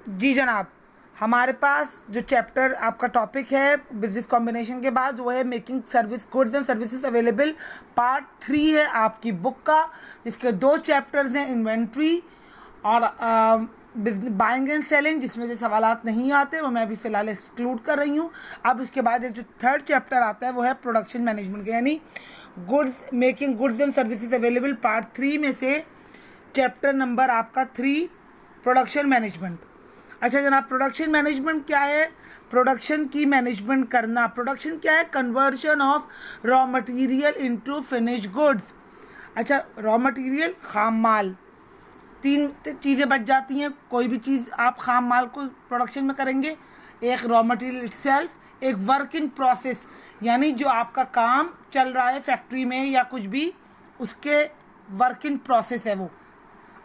जी जनाब, हमारे पास जो चैप्टर आपका टॉपिक है बिजनेस कॉम्बिनेशन के बाद वो है making service goods and services available. Part 3 है आपकी बुक का, जिसके 2 चैप्टर्स हैं, इन्वेंट्री और बिजनेस बाइंग एंड सेलिंग, जिसमें से सवालात नहीं आते, वो मैं अभी फ़िलहाल एक्सक्लूड कर रही हूँ। अब इसके बाद एक जो 3rd चैप्टर आता है वो है प्रोडक्शन मैनेजमेंट का, यानी goods making goods and services available. Part 3 में से चैप्टर नंबर आपका 3 प्रोडक्शन मैनेजमेंट। अच्छा जनाब, प्रोडक्शन मैनेजमेंट क्या है? प्रोडक्शन की मैनेजमेंट करना। प्रोडक्शन क्या है? Conversion of raw material into finished goods. अच्छा, रॉ मटेरियल खाम माल, 3 चीज़ें बच जाती हैं। कोई भी चीज़ आप खाम माल को प्रोडक्शन में करेंगे, एक रॉ मटेरियल इटसेल्फ, एक वर्क इन प्रोसेस, यानी जो आपका काम चल रहा है फैक्ट्री में या कुछ भी, उसके वर्क इन प्रोसेस है वो,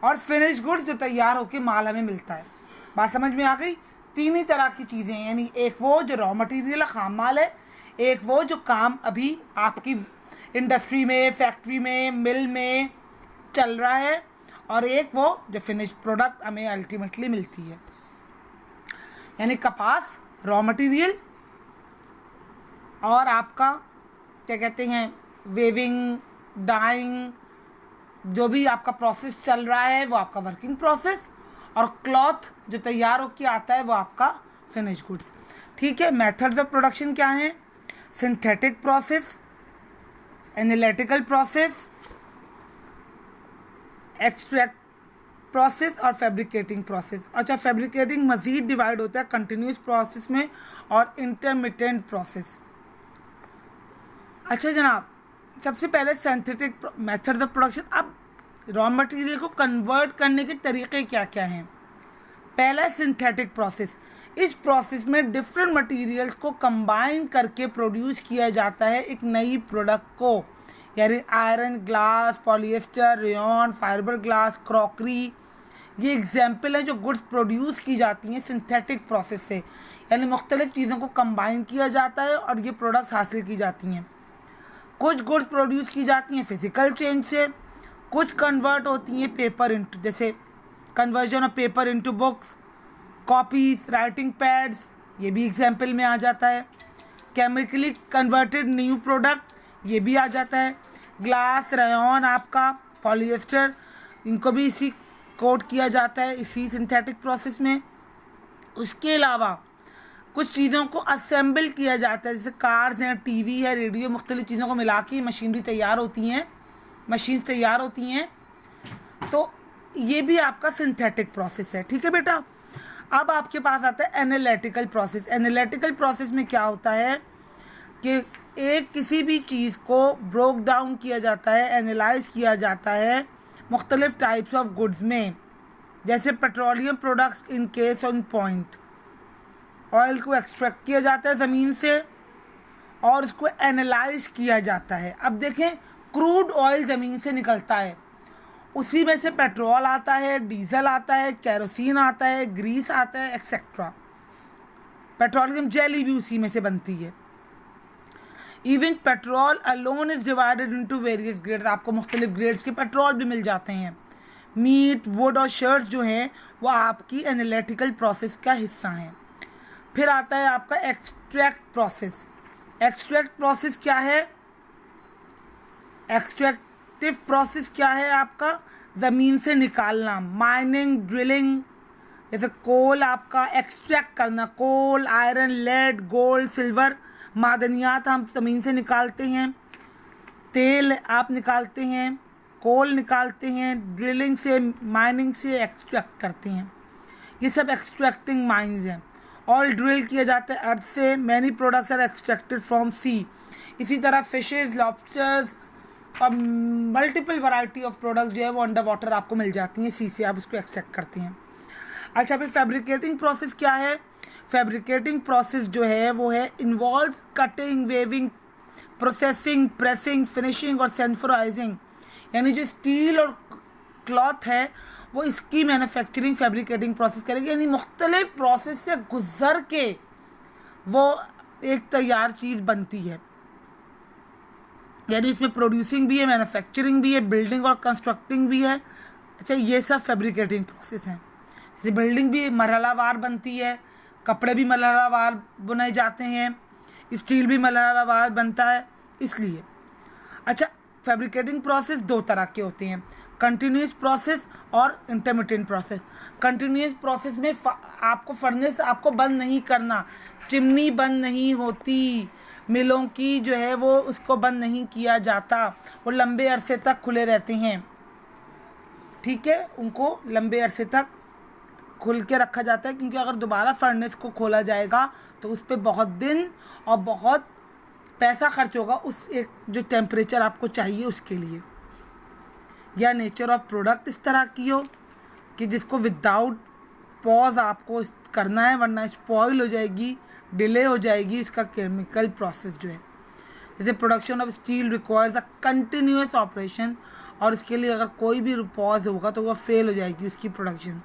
और फिनिश गुड्स जो तैयार होकर माल हमें मिलता है। बात समझ में आ गई? 3 ही तरह की चीज़ें हैं, यानी एक वो जो रॉ मटेरियल खाम माल है, एक वो जो काम अभी आपकी इंडस्ट्री में, फैक्ट्री में, मिल में चल रहा है, और एक वो जो फिनिश प्रोडक्ट हमें अल्टीमेटली मिलती है। यानी कपास रॉ मटेरियल, और आपका क्या कहते हैं, वेविंग, डाइंग, जो भी आपका प्रोसेस चल रहा है वो आपका वर्किंग प्रोसेस, और क्लॉथ जो तैयार होकर आता है वो आपका फिनिश गुड्स। ठीक है। मेथड्स ऑफ प्रोडक्शन क्या हैं? Synthetic process, analytical process, extract process और फैब्रिकेटिंग प्रोसेस। अच्छा, फैब्रिकेटिंग मज़ीद डिवाइड होता है कंटिन्यूस प्रोसेस में और इंटरमिटेंट प्रोसेस। अच्छा जनाब, सबसे पहले सिंथेटिक मेथड्स ऑफ प्रोडक्शन। अब रॉ मटेरियल को कन्वर्ट करने के तरीके क्या क्या हैं? पहला सिंथेटिक प्रोसेस। इस प्रोसेस में डिफरेंट मटेरियल्स को कंबाइन करके प्रोड्यूस किया जाता है एक नई प्रोडक्ट को, यानी iron, glass, polyester, rayon, fibre glass, crockery, ये एग्जाम्पल है जो गुड्स प्रोड्यूस की जाती हैं सिंथेटिक प्रोसेस से, यानी मुख्तलिफ चीज़ों को कंबाइन किया जाता है और ये प्रोडक्ट्स हासिल की जाती हैं। कुछ गुड्स प्रोड्यूस की जाती हैं फिजिकल चेंज से, कुछ कन्वर्ट होती हैं पेपर इंटू, जैसे conversion of paper into books, copies, writing pads, ये भी एग्जाम्पल में आ जाता है। केमिकली कन्वर्टेड न्यू प्रोडक्ट, ये भी आ जाता है। ग्लास, रेयॉन, आपका पॉलिएस्टर, इनको भी इसी कोट किया जाता है इसी सिंथेटिक प्रोसेस में। उसके अलावा कुछ चीज़ों को असेंबल किया जाता है, जैसे कार्स हैं, टीवी है, रेडियो, मुख्तलिफ चीज़ों को मिला के मशीनरी तैयार होती हैं, मशीन्स तैयार होती हैं। तो ये भी आपका सिंथेटिक प्रोसेस है। ठीक है बेटा। अब आपके पास आता है एनालिटिकल प्रोसेस। एनालिटिकल प्रोसेस में क्या होता है कि एक किसी भी चीज़ को ब्रोक डाउन किया जाता है, एनालाइज किया जाता है मुख्तलिफ टाइप्स ऑफ गुड्स में, जैसे petroleum products in case on point. Oil को एक्सट्रैक्ट किया जाता है ज़मीन से और उसको एनालाइज किया जाता है। अब देखें, क्रूड ऑयल ज़मीन से निकलता है, उसी में से पेट्रोल आता है, डीजल आता है, केरोसिन आता है, ग्रीस आता है, एक्सेट्रा। पेट्रोलियम जेली भी उसी में से बनती है। Even petrol alone is divided into various grades. आपको मुख्तलिफ ग्रेड्स के पेट्रोल भी मिल जाते हैं। मीट, वुड और शर्ट्स जो हैं वो आपकी एनालिटिकल प्रोसेस का हिस्सा हैं। फिर आता है आपका एक्सट्रैक्ट प्रोसेस। एक्सट्रैक्ट प्रोसेस क्या है? एक्सट्रैक्टिव प्रोसेस क्या है? आपका ज़मीन से निकालना, माइनिंग, ड्रिलिंग, जैसे कोल आपका एक्सट्रैक्ट करना, कोल, आयरन, लेड, गोल्ड, सिल्वर, मादनियात हम ज़मीन से निकालते हैं। तेल आप निकालते हैं, कोल निकालते हैं, ड्रिलिंग से, माइनिंग से एक्सट्रैक्ट करते हैं। ये सब एक्सट्रैक्टिंग माइंस हैं। ऑयल ड्रिल किया जाता है अर्थ से। Many products are extracted from sea. इसी तरह फिशेस, लॉबस्टर्स और मल्टीपल वैरायटी ऑफ प्रोडक्ट्स जो है वो अंडर वाटर आपको मिल जाती हैं, सी से आप उसको एक्सट्रैक्ट करते हैं। अच्छा, फिर फैब्रिकेटिंग प्रोसेस क्या है? फैब्रिकेटिंग प्रोसेस जो है वो है involve cutting, weaving, processing, pressing, finishing और सेंफराइजिंग, यानी जो स्टील और क्लॉथ है वो इसकी मैन्युफैक्चरिंग फैब्रिकेटिंग प्रोसेस करेगी, यानी मुख्तलिफ प्रोसेस से गुजर के वो एक तैयार चीज़ बनती है, यानी इसमें प्रोड्यूसिंग भी है, मैन्युफैक्चरिंग भी है, बिल्डिंग और कंस्ट्रक्टिंग भी है। अच्छा, ये सब फैब्रिकेटिंग प्रोसेस हैं। जैसे बिल्डिंग भी मरहलावार बनती है, कपड़े भी मरहलावार बुनाए जाते हैं, स्टील भी मरहलावार बनता है, इसलिए। अच्छा, फैब्रिकेटिंग प्रोसेस दो तरह के होते हैं, कंटिन्यूस प्रोसेस और इंटरमिटेंट प्रोसेस। कंटिन्यूस प्रोसेस में आपको फर्नेस आपको बंद नहीं करना, चिमनी बंद नहीं होती, मिलों की जो है वो उसको बंद नहीं किया जाता, वो लंबे अरसे तक खुले रहते हैं, ठीक है, उनको लंबे अरसे तक खुल के रखा जाता है, क्योंकि अगर दोबारा फर्नेस को खोला जाएगा तो उस पर बहुत दिन और बहुत पैसा खर्च होगा, उस एक जो टेम्परेचर आपको चाहिए उसके लिए। या नेचर ऑफ प्रोडक्ट इस तरह की हो कि जिसको विदाउट पॉज आपको करना है, वरना स्पॉइल हो जाएगी, डिले हो जाएगी इसका केमिकल प्रोसेस जो है। जैसे production of steel requires a continuous operation, और इसके लिए अगर कोई भी पॉज होगा तो वह फेल हो जाएगी उसकी production.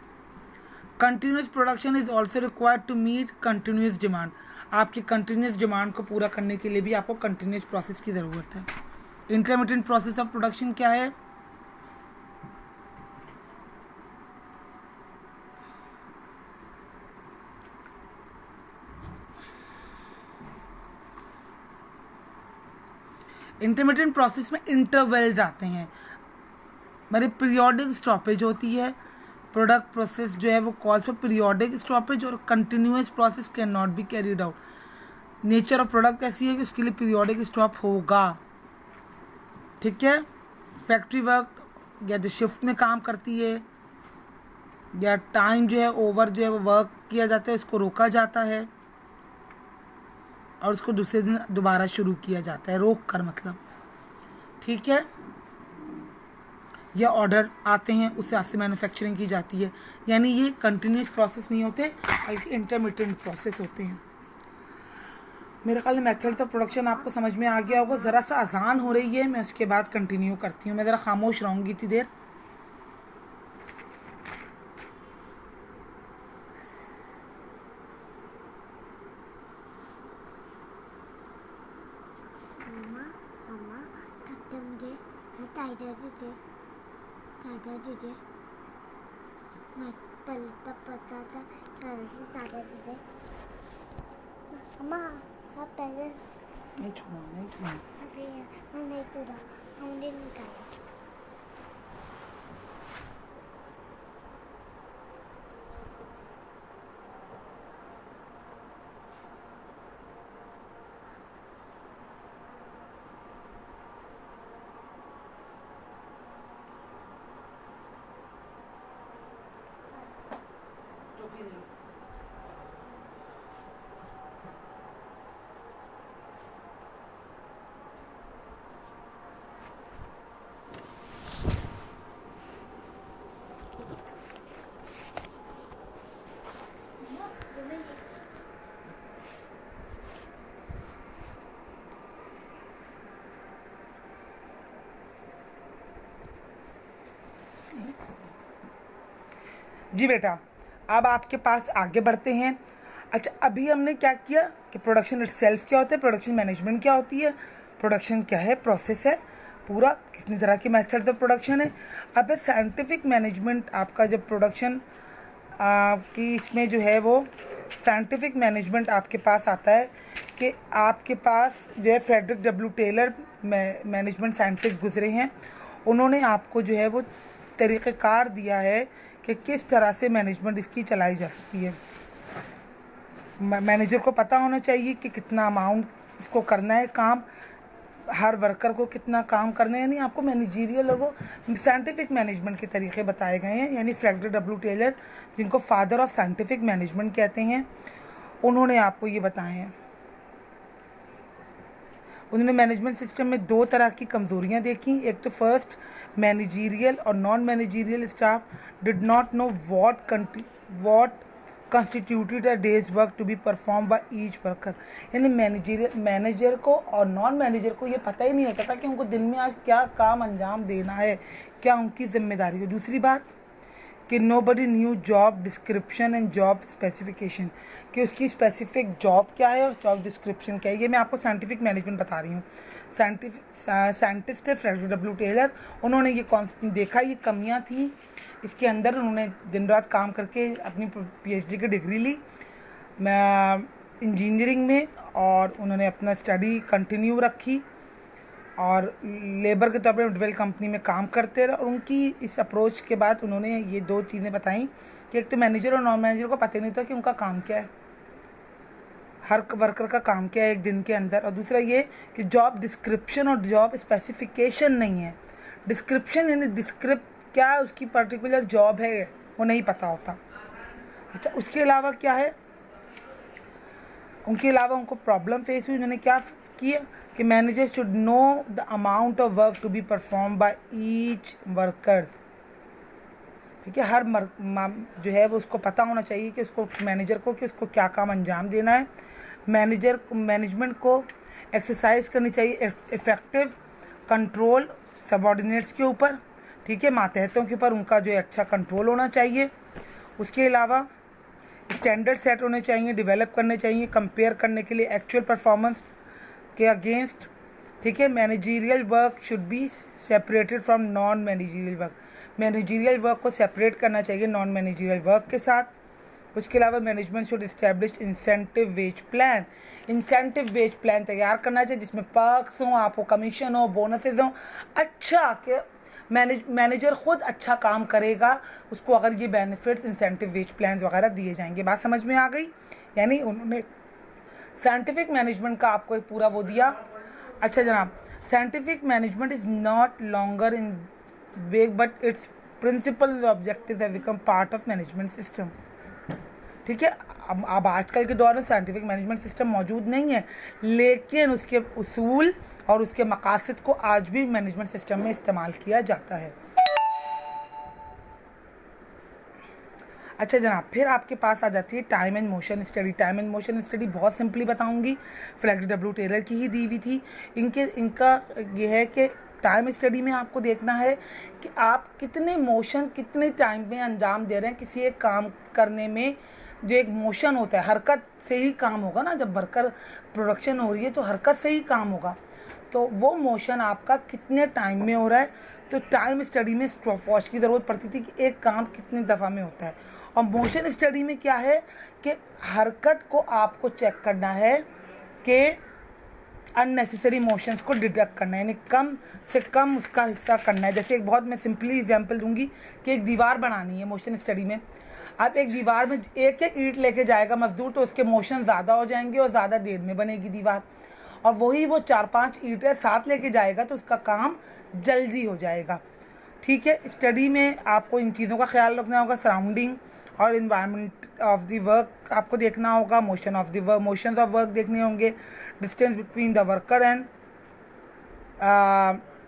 Continuous production is also required to meet continuous demand. आपकी कंटिन्यूस डिमांड को पूरा करने के लिए भी आपको कंटिन्यूस प्रोसेस की ज़रूरत है। इंटरमिटेंट प्रोसेस ऑफ प्रोडक्शन क्या है? इंटरमिटेंट प्रोसेस में इंटरवल्स आते हैं, मेरी पीरियोडिक स्टॉपेज होती है। प्रोडक्ट प्रोसेस जो है वो कॉल्स फॉर पीरियोडिक स्टॉपेज, और continuous process can not be carried out. Nature of product ऐसी है कि उसके लिए पीरियोडिक स्टॉप होगा, ठीक है। फैक्ट्री वर्क या जो शिफ्ट में काम करती है या टाइम जो है ओवर जो है वो वर्क किया जाता है, उसको रोका जाता है और उसको दूसरे दिन दोबारा शुरू किया जाता है, रोक कर मतलब, ठीक है। या ऑर्डर आते हैं उससे आपसे मैन्युफैक्चरिंग की जाती है, यानी ये कंटिन्यूस प्रोसेस नहीं होते बल्कि इंटरमिटेंट प्रोसेस होते हैं। मेरे ख्याल में मेथड्स ऑफ प्रोडक्शन आपको समझ में आ गया होगा। ज़रा सा अजान हो रही है, मैं उसके बाद कंटिन्यू करती हूँ। मैं ज़रा खामोश रहूँगी इतनी देर। नहीं छोड़ो, नहीं छोड़ो। जी बेटा, अब आपके पास आगे बढ़ते हैं। अच्छा, अभी हमने क्या किया कि प्रोडक्शन इटसेल्फ क्या होता है, प्रोडक्शन मैनेजमेंट क्या होती है, प्रोडक्शन क्या है, प्रोसेस है, पूरा कितनी तरह की मेथड्स ऑफ प्रोडक्शन है। अब साइंटिफिक मैनेजमेंट आपका जब प्रोडक्शन की इसमें जो है वो साइंटिफिक मैनेजमेंट आपके पास आता है कि आपके पास जो है Frederick W Taylor management scientist गुजरे हैं, उन्होंने आपको जो है वो तरीक़ेकार दिया है कि किस तरह से मैनेजमेंट इसकी चलाई जा सकती है। मैनेजर को पता होना चाहिए कि कितना अमाउंट उसको करना है काम, हर वर्कर को कितना काम करना है, यानी आपको मैनेजरियल और वो साइंटिफिक मैनेजमेंट के तरीके बताए गए हैं। यानी फ्रेडरिक डब्ल्यू टेलर, जिनको फादर ऑफ साइंटिफिक मैनेजमेंट कहते हैं, उन्होंने आपको ये बताए हैं। उन्होंने मैनेजमेंट सिस्टम में दो तरह की कमज़ोरियाँ देखी। एक तो फर्स्ट, मैनेजरियल और non managerial staff did not know what constituted a day's work to be perform by each worker. यानी मैनेजर को और नॉन मैनेजर को ये पता ही नहीं होता था कि उनको दिन में आज क्या काम अंजाम देना है, क्या उनकी जिम्मेदारी है। दूसरी बात कि nobody knew job description and job specification, कि उसकी स्पेसिफिक जॉब क्या है और जॉब डिस्क्रिप्शन क्या है। ये मैं आपको साइंटिफिक मैनेजमेंट बता रही हूँ। साइंटिस्ट है फ्रेडरिक डब्ल्यू टेलर, उन्होंने ये देखा ये कमियाँ थी इसके अंदर उन्होंने दिन रात काम करके अपनी पीएचडी की डिग्री ली मैं इंजीनियरिंग में, और उन्होंने अपना स्टडी कंटिन्यू रखी और लेबर के तौर पर वेल कंपनी में काम करते रहे। और उनकी इस अप्रोच के बाद उन्होंने ये दो चीज़ें बताई कि एक तो मैनेजर और नॉन मैनेजर को पता नहीं था कि उनका काम क्या है, हर वर्कर का काम क्या है एक दिन के अंदर, और दूसरा ये कि जॉब डिस्क्रिप्शन और जॉब स्पेसिफिकेशन नहीं है। डिस्क्रिप्शन यानी क्या उसकी पर्टिकुलर जॉब है वो नहीं पता होता। अच्छा, उसके अलावा क्या है, उनके अलावा उनको प्रॉब्लम फेस हुई। उन्होंने क्या किया कि manager should know the amount of work to be perform by each workers. ठीक है, हर जो है वो उसको पता होना चाहिए कि उसको मैनेजर को कि उसको क्या काम अंजाम देना है। मैनेजमेंट को एक्सरसाइज करनी चाहिए इफ़ेक्टिव कंट्रोल सबऑर्डिनेट्स के ऊपर, ठीक है, मातहतों के ऊपर उनका जो है अच्छा कंट्रोल होना चाहिए। उसके अलावा स्टैंडर्ड सेट होने चाहिए, डेवलप करने चाहिए कंपेयर करने के लिए एक्चुअल परफॉर्मेंस के अगेंस्ट। ठीक है, managerial work should be separated from non managerial work. Managerial work को सेपरेट करना चाहिए नॉन मैनेजरियल वर्क के साथ। उसके अलावा management should establish incentive wage plan. Incentive wage plan तैयार करना चाहिए जिसमें पर्क्स हों, आपको कमीशन हो, बोनसेस हों। अच्छा कि मैनेजर खुद अच्छा काम करेगा उसको अगर ये बेनिफिट्स इंसेंटिव वेज प्लान वगैरह दिए जाएंगे। बात समझ में आ गई? यानी उन्होंने साइंटिफिक मैनेजमेंट का आपको एक पूरा वो दिया। अच्छा जनाब, scientific management is not longer in vague but its principle objective have become part of management system. ठीक है, अब आजकल के दौर में साइंटिफिक मैनेजमेंट सिस्टम मौजूद नहीं है, लेकिन उसके उसूल और उसके मकासद को आज भी मैनेजमेंट सिस्टम में इस्तेमाल किया जाता है। अच्छा जनाब, फिर आपके पास आ जाती है time and motion study. Time and motion study बहुत सिंपली बताऊंगी, फ्रैंक डब्ल्यू टेलर की ही दी हुई थी। इनका ये है कि टाइम स्टडी में आपको देखना है कि आप कितने मोशन कितने टाइम में अंजाम दे रहे हैं किसी एक काम करने में। जो एक मोशन होता है, हरकत से ही काम होगा ना, जब वर्कर प्रोडक्शन हो रही है तो हरकत से ही काम होगा, तो वो मोशन आपका कितने टाइम में हो रहा है। तो टाइम स्टडी में स्टॉपवॉच की ज़रूरत पड़ती थी कि एक काम कितनी दफ़ा में होता है। और मोशन स्टडी में क्या है कि हरकत को आपको चेक करना है कि अननेसेसरी मोशंस को डिडक्ट करना है, यानी कम से कम उसका हिस्सा करना है। जैसे एक बहुत मैं सिंपली एग्जांपल दूंगी कि एक दीवार बनानी है मोशन स्टडी में। आप एक दीवार में एक ईंट लेके जाएगा मजदूर तो उसके मोशन ज़्यादा हो जाएंगे और ज़्यादा देर में बनेगी दीवार। और वही वो 4-5 ईंटें साथ लेके जाएगा तो उसका काम जल्दी हो जाएगा। ठीक है, स्टडी में आपको इन चीज़ों का ख्याल रखना होगा। सराउंडिंग और इन्वायरमेंट ऑफ द वर्क आपको देखना होगा। Motion of the work, motions of work देखने होंगे। Distance between the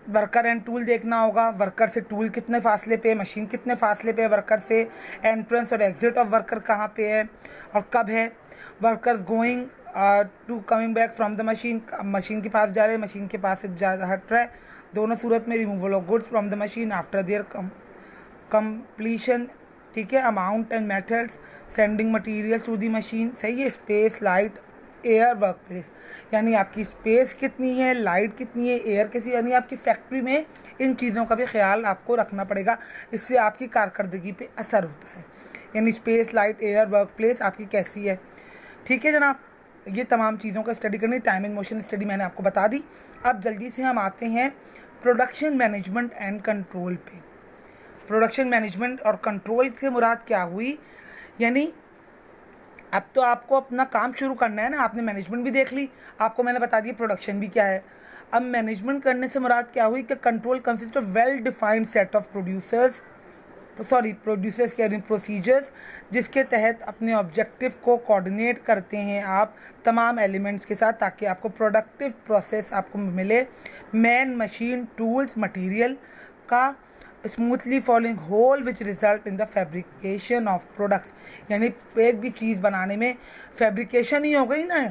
worker and tool देखना होगा। वर्कर से टूल कितने फासले पे, मशीन कितने फासले पे है वर्कर से। एंट्रेंस और एग्जिट ऑफ वर्कर कहाँ पे है और कब है। Workers going to coming back from the machine, machine के पास जा रहे हैं, मशीन के पास से हट रहा है। दोनों सूरत में removal of goods from the machine after their completion. ठीक है, amount and methods, sending materials to the machine. सही है, space, light, air, work place, यानी आपकी स्पेस कितनी है, लाइट कितनी है, एयर कैसी, यानी आपकी फैक्ट्री में इन चीज़ों का भी ख्याल आपको रखना पड़ेगा। इससे आपकी कारकर्दगी पे असर होता है, यानी space, light, air, work place आपकी कैसी है। ठीक है जनाब, ये तमाम चीज़ों का स्टडी करनी। टाइम एंड मोशन स्टडी मैंने आपको बता दी। अब जल्दी से हम आते हैं प्रोडक्शन मैनेजमेंट एंड कंट्रोल पे। प्रोडक्शन मैनेजमेंट और कंट्रोल से मुराद क्या हुई, यानी अब तो आपको अपना काम शुरू करना है ना। आपने मैनेजमेंट भी देख ली, आपको मैंने बता दिया प्रोडक्शन भी क्या है। अब मैनेजमेंट करने से मुराद क्या हुई कि control consist of well defined set of producers कह रही प्रोसीजर्स, जिसके तहत अपने ऑब्जेक्टिव को कोऑर्डिनेट करते हैं आप तमाम एलिमेंट्स के साथ, ताकि आपको प्रोडक्टिव प्रोसेस आपको मिले। मैन, मशीन, टूल्स, मटेरियल का smoothly following whole which result in the fabrication of products, यानी एक भी चीज़ बनाने में फैब्रिकेशन ही हो गई ना,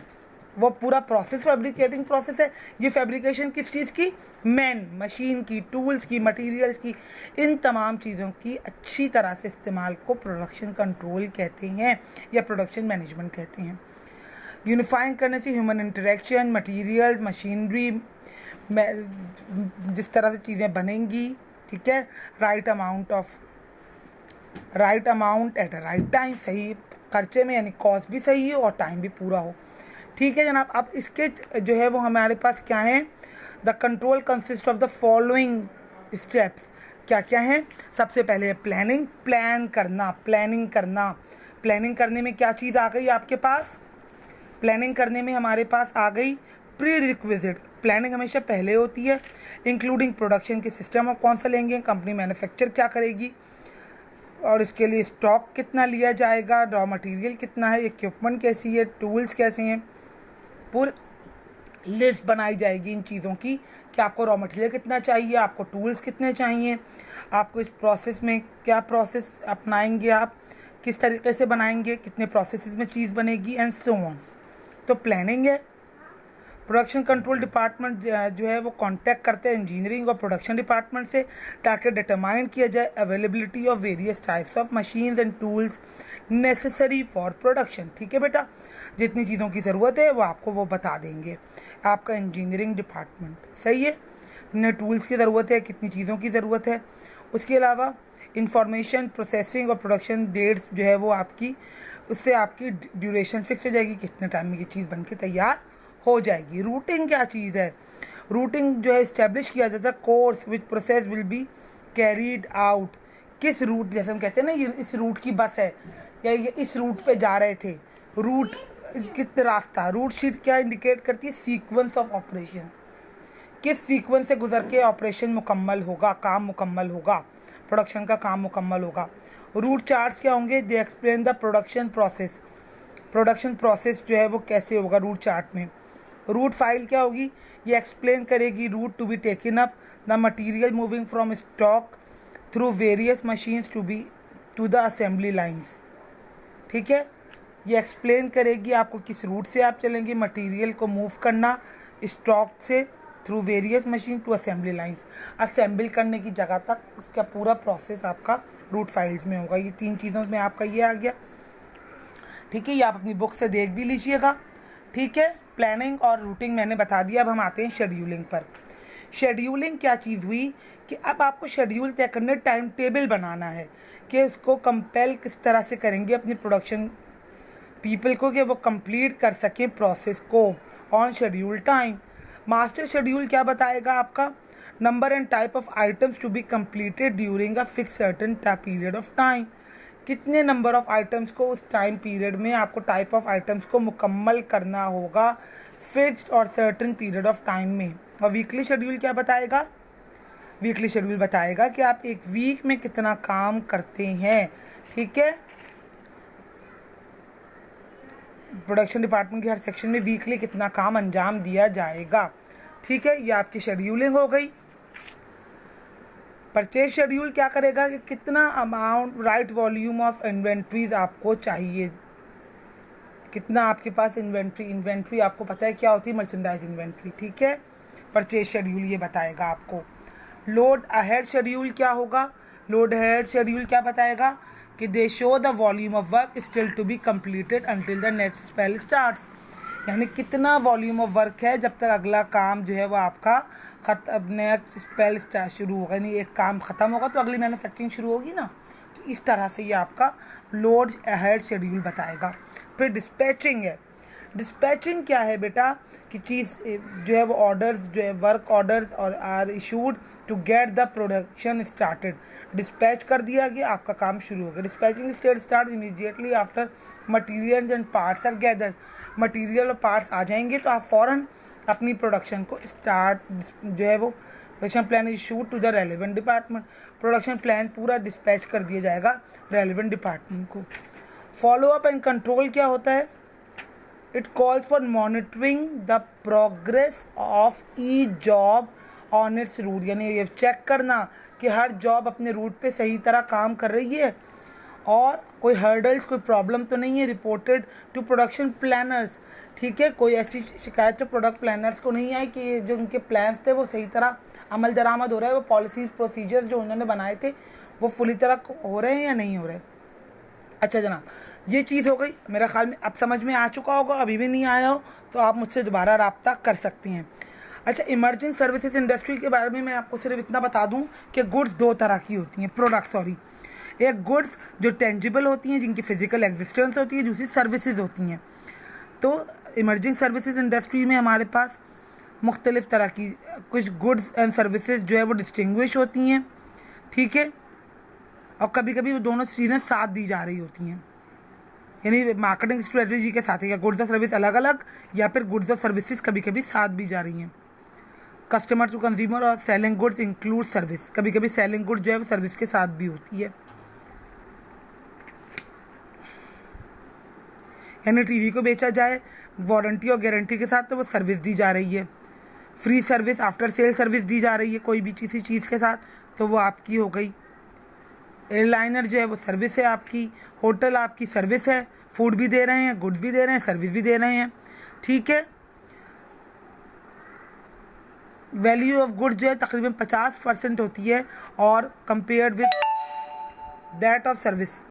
वो पूरा प्रोसेस फैब्रिकेटिंग प्रोसेस है। ये फैब्रिकेशन किस चीज़ की, मैन, मशीन की, टूल्स की, मटेरियल्स की, इन तमाम चीज़ों की अच्छी तरह से इस्तेमाल को प्रोडक्शन कंट्रोल कहते हैं या प्रोडक्शन मैनेजमेंट कहते हैं। यूनिफाइंग करने से ह्यूमन इंटरेक्शन, मटेरियल्स, मशीनरी, जिस तरह से चीज़ें बनेंगी, ठीक है, right amount of right amount at a right time, सही खर्चे में, यानी कॉस्ट भी सही हो और टाइम भी पूरा हो। ठीक है जनाब। अब इसके जो है वो हमारे पास क्या है, the control consist of the following steps. क्या क्या है, सबसे पहले प्लानिंग, प्लानिंग करने में क्या चीज़ आ गई आपके पास, प्लानिंग करने में हमारे पास आ गई प्री रिक्विजिट। प्लानिंग हमेशा पहले होती है, इंक्लूडिंग प्रोडक्शन के सिस्टम और कौन सा लेंगे, कंपनी मैन्युफैक्चर क्या करेगी और इसके लिए स्टॉक कितना लिया जाएगा, रॉ मटेरियल कितना है, इक्विपमेंट कैसी है, टूल्स कैसे हैं, पूरी लिस्ट बनाई जाएगी इन चीज़ों की कि आपको रॉ मटेरियल कितना चाहिए, आपको टूल्स कितने चाहिए, आपको इस प्रोसेस में क्या प्रोसेस अपनाएंगे, आप किस तरीके से बनाएंगे, कितने प्रोसेस में चीज़ बनेगी एंड सो ऑन। तो प्लानिंग है। प्रोडक्शन कंट्रोल डिपार्टमेंट जो है वो कांटेक्ट करते हैं इंजीनियरिंग और प्रोडक्शन डिपार्टमेंट से ताकि डिटरमाइन किया जाए availability of various types of machines and tools necessary for production. ठीक है बेटा, जितनी चीज़ों की ज़रूरत है वो आपको वो बता देंगे आपका इंजीनियरिंग डिपार्टमेंट। सही है, कितने टूल्स की ज़रूरत है, कितनी चीज़ों की ज़रूरत है। उसके अलावा इंफॉर्मेशन प्रोसेसिंग और प्रोडक्शन डेट्स जो है वो आपकी, उससे आपकी ड्यूरेशन फिक्स हो जाएगी, कितने टाइम में ये चीज़ बन के तैयार हो जाएगी। रूटिंग क्या चीज़ है, रूटिंग जो है इस्टेब्लिश किया जाता है course which process will be carried out. किस रूट, जैसे हम कहते हैं ना ये इस रूट की बस है या ये इस रूट पे जा रहे थे, रूट कितना रास्ता, रूट शीट क्या इंडिकेट करती है, सीक्वेंस ऑफ ऑपरेशन, किस सीक्वेंस से गुजर के ऑपरेशन मुकम्मल होगा, काम मुकम्मल होगा, प्रोडक्शन का काम मुकम्मल होगा। रूट चार्ट्स क्या होंगे, they explain the production process, production process जो है वो कैसे होगा रूट चार्ट में। रूट फाइल क्या होगी, ये एक्सप्लेन करेगी route to be taken up, the material moving from stock through various machines to the assembly lines. ठीक है, ये एक्सप्लेन करेगी आपको किस रूट से आप चलेंगे, मटेरियल को मूव करना स्टॉक से through various machine to assembly lines, assemble करने की जगह तक उसका पूरा प्रोसेस आपका रूट फाइल्स में होगा। ये 3 चीज़ों में आपका ये आ गया। ठीक है, ये आप अपनी बुक से देख भी लीजिएगा। ठीक है, प्लानिंग और रूटिंग मैंने बता दिया। अब हम आते हैं शेड्यूलिंग पर। शेड्यूलिंग क्या चीज़ हुई कि अब आपको शेड्यूल तय करने, टाइम टेबल बनाना है कि उसको कंपेल किस तरह से करेंगे अपनी प्रोडक्शन पीपल को कि वो कंप्लीट कर सकें प्रोसेस को on schedule time. Master schedule क्या बताएगा आपका, number and type of items to be completed during a fix certain period of time, कितने नंबर ऑफ आइटम्स को उस टाइम पीरियड में आपको टाइप ऑफ आइटम्स को मुकम्मल करना होगा फिक्स्ड और सर्टेन पीरियड ऑफ टाइम में। और वीकली शेड्यूल क्या बताएगा, वीकली शेड्यूल बताएगा कि आप एक वीक में कितना काम करते हैं। ठीक है, प्रोडक्शन डिपार्टमेंट के हर सेक्शन में वीकली कितना काम अंजाम दिया जाएगा। ठीक है, ये आपकी शेड्यूलिंग हो गई। परचेज शेड्यूल क्या करेगा कि कितना amount, right volume of inventories आपको चाहिए, कितना आपके पास इन्वेंट्री आपको पता है क्या होती है, मर्चेंडाइज इन्वेंट्री। ठीक है, परचेज शेड्यूल ये बताएगा आपको। लोड अहेड शेड्यूल क्या होगा, लोड अहेड शेड्यूल क्या बताएगा कि they show the volume of work still to be completed until the next spell starts, यानी कितना वॉल्यूम ऑफ वर्क है जब तक अगला काम जो है वो आपका नेक्स्ट स्पेल स्टार्ट शुरू होगा, यानी एक काम ख़त्म होगा तो अगली मैन्युफैक्चरिंग शुरू होगी ना। तो इस तरह से ये आपका लोड अहेड शेड्यूल बताएगा। फिर डिस्पैचिंग है। डिस्पैचिंग क्या है बेटा कि चीज़ जो है वो ऑर्डर्स जो है वर्क ऑर्डर्स और are issued to get the production started, dispatch कर दिया गया, आपका काम शुरू हो गया। Dispatching state start immediately after materials and parts are gather, material और पार्ट्स आ जाएंगे तो आप फ़ौरन अपनी प्रोडक्शन को स्टार्ट जो है वो production plan issued to the relevant department, production plan पूरा डिस्पैच कर दिया जाएगा रेलिवेंट डिपार्टमेंट को। फॉलो अप एंड कंट्रोल क्या होता है, it calls for monitoring the progress of each job on its route, यानी ये चेक करना कि हर जॉब अपने रूट पे सही तरह काम कर रही है और कोई हर्डल्स, कोई प्रॉब्लम तो नहीं है। रिपोर्टेड टू प्रोडक्शन प्लानर्स, ठीक है, कोई ऐसी शिकायत तो प्रोडक्ट प्लानर्स को नहीं आई कि जो उनके प्लान्स थे वो सही तरह अमल दरामद हो रहा है, वो पॉलिसीज प्रोसीजर जो उन्होंने बनाए थे वो फुली तरह हो रहे हैं या नहीं हो रहे। अच्छा जनाब, ये चीज़ हो गई, मेरा ख्याल में अब समझ में आ चुका होगा, अभी भी नहीं आया हो तो आप मुझसे दोबारा रब्ता कर सकती हैं। अच्छा, इमर्जिंग सर्विसेज इंडस्ट्री के बारे में मैं आपको सिर्फ इतना बता दूं कि गुड्स 2 तरह की होती हैं, प्रोडक्ट सॉरी। एक गुड्स जो टेंजिबल होती हैं, जिनकी फिजिकल एग्जिस्टेंस होती है, दूसरी सर्विसेज होती हैं। तो इमर्जिंग सर्विसेज इंडस्ट्री में हमारे पास मुख्तलिफ़ तरह की कुछ गुड्स एंड सर्विसेज जो है वो डिस्टिंग्विश होती हैं, ठीक है, और कभी कभी वो दोनों चीज़ें साथ दी जा रही होती हैं, यानी मार्केटिंग स्ट्रेटजी के साथ, या गुड्स और सर्विस अलग अलग या फिर गुड्स और सर्विसेज कभी कभी साथ भी जा रही हैं। कस्टमर टू कंज्यूमर और सेलिंग गुड्स इंक्लूड सर्विस, कभी कभी सेलिंग गुड जो है वो सर्विस के साथ भी होती है। यानी टीवी को बेचा जाए वारंटी और गारंटी के साथ तो वो सर्विस दी जा रही है, free service after sale service दी जा रही है कोई भी किसी चीज़ के साथ, तो वो आपकी हो गई। एयरलाइनर जो है वो सर्विस है आपकी, होटल आपकी सर्विस है, फूड भी दे रहे हैं, गुड्स भी दे रहे हैं, सर्विस भी दे रहे हैं, ठीक है। वैल्यू ऑफ गुड्स जो है तकरीबन 50% होती है और compared with that of service.